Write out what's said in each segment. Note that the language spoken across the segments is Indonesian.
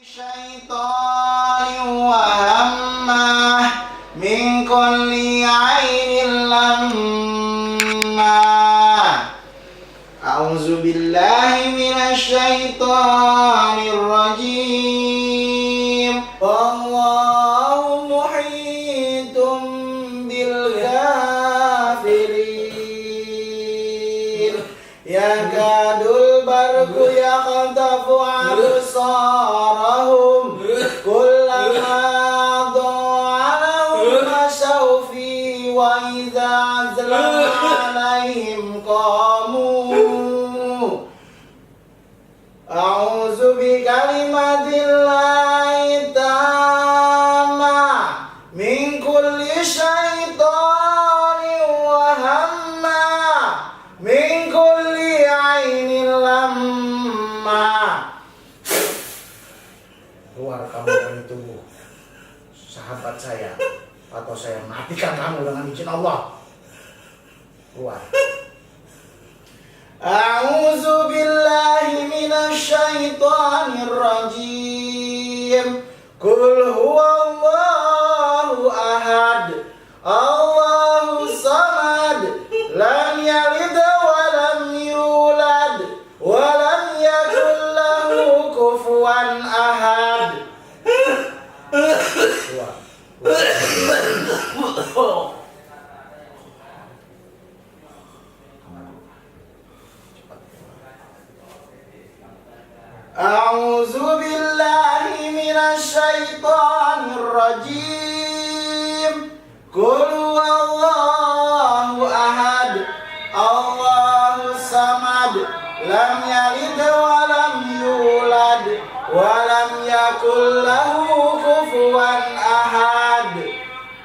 syaitan wa hammah min kulli ainin lamma. A'udzu billahi minasy syaithanir rajim. Wallahu muhitum bil kafirin. Yakadul barqu yakhtafu absarahum kullama dha'a lahum mashaw fi wa idza azlama alaihim qamu. A'udzu bi kalimatillahi tammah min kulli syaitanin wa hammah min kulli ainin lamma. Keluar kamu dari tubuh sahabat saya, atau saya matikan kamu dengan izin Allah. Keluar. A'udzu billahi minasy syaithanir rajim. Qul huwallahu ahad, Allahu samad, lam yalid wa lam yulad wa lam yakul lahu kufuwan ahad. A'udzu billahi minasy syaithanir rajim. Qul huwallahu ahad, Allahu samad, lam yalid wa lam yulad wa lam yakul lahu kufuwan ahad.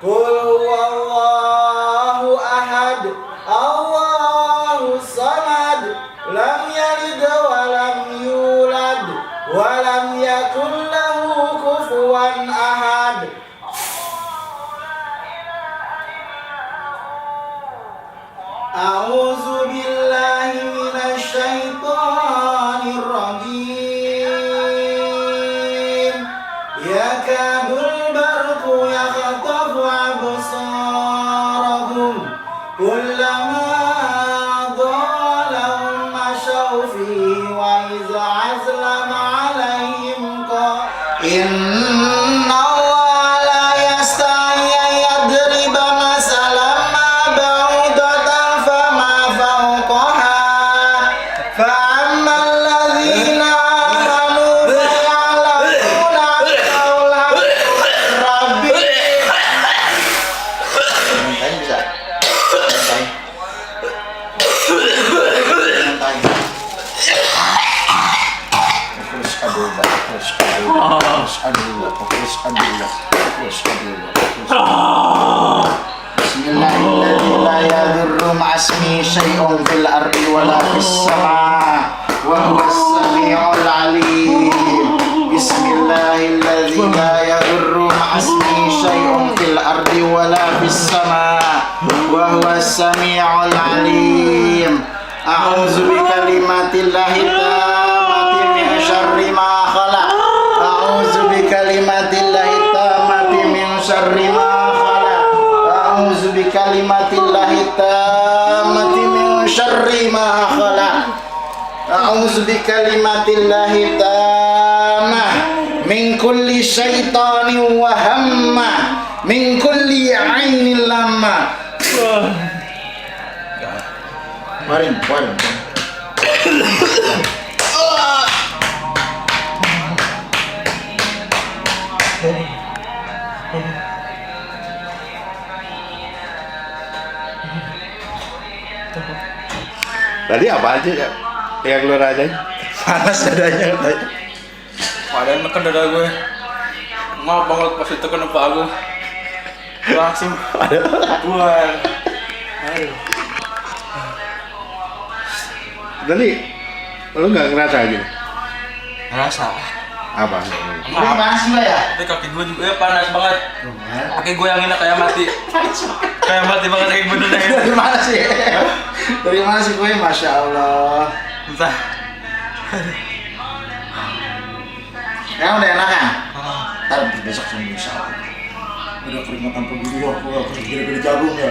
Qul huwallahu ahad, Allahu samad, lam yalid wa lam yulad wa lam yakul lahu kufuwan ahad. A'udzu billahi minasy syaithanir rajim. Yakadul barqu yakhtafu absarahum kullama dha'a lahum mashaw fihi wa idza azlama alaihim inna Allah la yastahi yadriba masalan ma ba'udatan fama fawqaha fa'amma alladhina amanu faya'lamuna qawla rabbi. Bisa. Bismillahirrahmanirrahim. La yadurru ma'asmi syai'un fil ardi wala fis sama' wa huwas sami'ul 'alim. Bismillahirrahmanirrahim. La yadurru ma'asmi syai'un fil ardi wala fis sama' wa huwas sami'ul 'alim. A'udzu bi kalimatillahi tammati min syarri ma khalaq. A'udzu bi kalimatillahi tammati min syarri ma khalaq. A'udzu bi kalimatillahi tammati min syarri ma khalaq. A'udzu bi kalimatillahi tammah min kulli syaitanin wa hammah min kulli ainin lamma. Marin. Tadi apa aja ya? Yang lu rasain? Panas dadanya katanya. Padahal neken dada gue. Maaf banget pas itu kena pak aku. Langsung buang. Aduh. Tadi lu nggak ngerasa gitu? Ngerasa. Apa? Ini panas juga ya? Tapi kaki gue juga panas banget. Kaki gue yang enak kayak mati. Kayak mati banget kayak bener ya. Dari mana sih? Dari mana sih gue? Masya Allah. Entah. Sekarang udah enak kan? Ah. Ntar besok sembuh insya Allah. Udah keringatan begini ya, aku harus gede-gede jagung ya.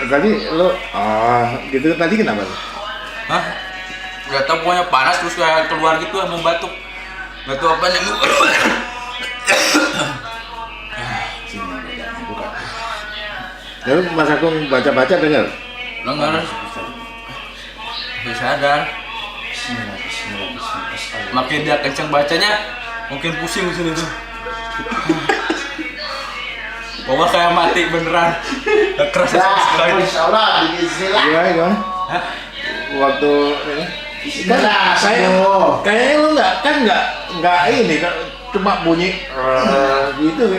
Tadi lo, gitu tadi kenapa? Hah? Gak tau, pokoknya panas terus kayak keluar gitu mau batuk. Gak tau apa yang Lalu Mas Agung baca-baca dengar? Dengar. Bisa sadar. Bismillah, bismillah, bismillah. Makin dia kenceng bacanya, makin pusing di sini tuh. Pokoknya kayak mati beneran. Gak kerasa sama Ya, sekali. insya Allah, bismillah. Iya, gimana? Hah? Waktu ini Bismillah, kayak sembuh. kayaknya lu nggak ini cuma bunyi gitu.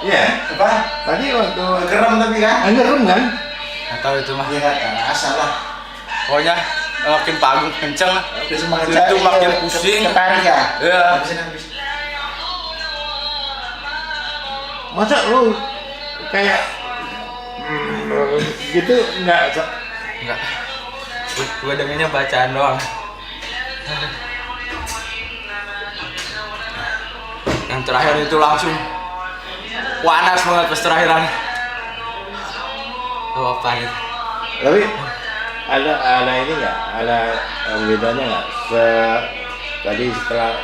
Iya. Apa? Tadi waktu Gerem tapi kan? ngerem kan? Gak tau itu mah. Ya nggak kerasa lah. Pokoknya makin pagi kenceng lah. Udah semangat Itu cari, makin ya, pusing. Ketarik ya? Iya. Habisin, habis. Masa lu kayak gitu nggak? Enggak. Gue dengernya bacaan doang. Yang terakhir itu langsung panas banget pas terakhiran. Oh, apa nih? Tapi ada ini nggak? Ada bedanya nggak? Tadi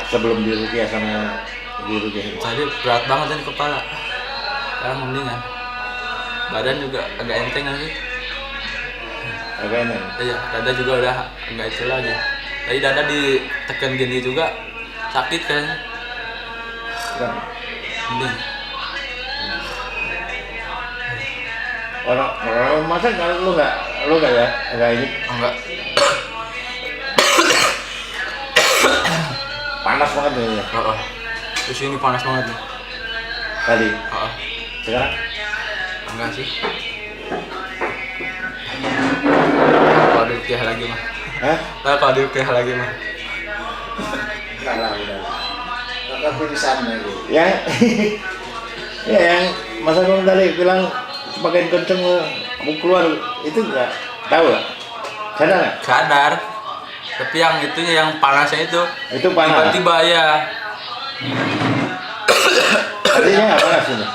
sebelum diruqyah sama diruqyah. Tadi berat banget kan kepala. Sekarang mendingan. Badan juga agak enteng lagi. Agak ini. Iya, dada juga udah enggak itu lagi. Tadi dada ditekan gini juga sakit kayaknya. Kan? Mending. Orang masa kalau lu nggak ini Enggak. panas banget nih ya. Heeh. Di sini panas banget nih. Tadi Heeh. sekarang Enggak sih. Kalau diruqyah lagi mah. Hah? Nah, kalau diruqyah lagi mah. Enggak lah, udah lah. Kakak pilihan lagi. Ya, ya yang Mas Agung tadi bilang semakin kenceng mau keluar itu nggak tahu nggak? Sadar nggak? Sadar. Tapi yang itunya yang panasnya itu Panas. tiba-tiba ya. Artinya nggak panas ini.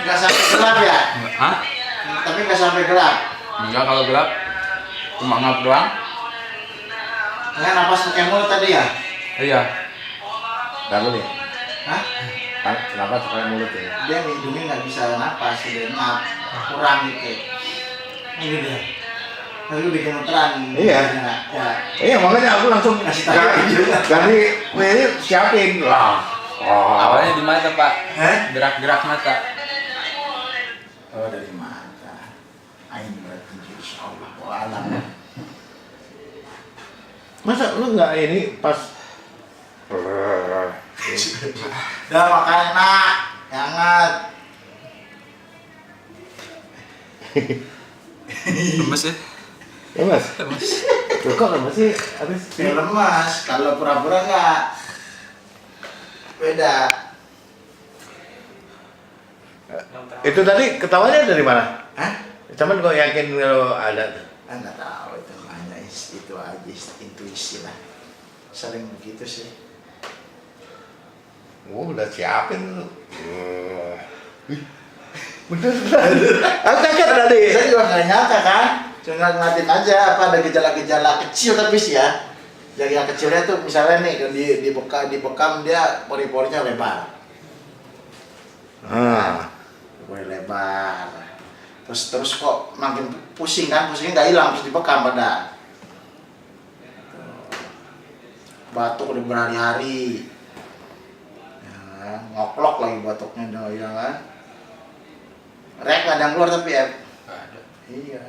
Nggak sampai gelap ya? Hah? Tapi nggak sampai gelap. Enggak, kalau gelap cuma ngap doang. Nggak napas pakai mulut tadi ya? Iya. Tahu nih. Hah? Kenapa supaya mulut ya? Dia hidungnya nggak bisa napas, udah ngap, kurang gitu. Ini dia. Tapi udah gemeteran. Iya. Ya. Iya makanya aku langsung Kasih tahu. dari ini siapin lah. Oh. Awalnya di mata, Pak. Hah? Gerak-gerak mata. Oh, dari mata. Ain berarti insya Allah. Alam. Masa lu nggak ini pas? Udah makan enak, hangat. Lemes ya? Lemas? Lemes. Loh, kok lemas sih? Habis Ya lemas, kalau pura-pura enggak. Beda. itu tadi ketawanya dari mana? Hah? Cuman kok yakin kalau ada tuh? Enggak tahu itu hanya itu aja intuisi lah. Sering begitu sih. Oh, udah siapin lu. Bener. Aku kaget tadi. Saya juga nggak nyangka kan, cuma ngeliatin aja apa ada gejala-gejala kecil tapi sih ya. Yang kecilnya tuh misalnya nih di bekam dia pori-porinya lebar. Pori lebar. Terus kok makin pusing kan, pusingnya nggak hilang terus dibekam pada. Batuk udah berhari-hari. Ya, ngoklok lagi batuknya ya kan. Rek nggak ada yang keluar tapi ya. Nggak ada. Iya.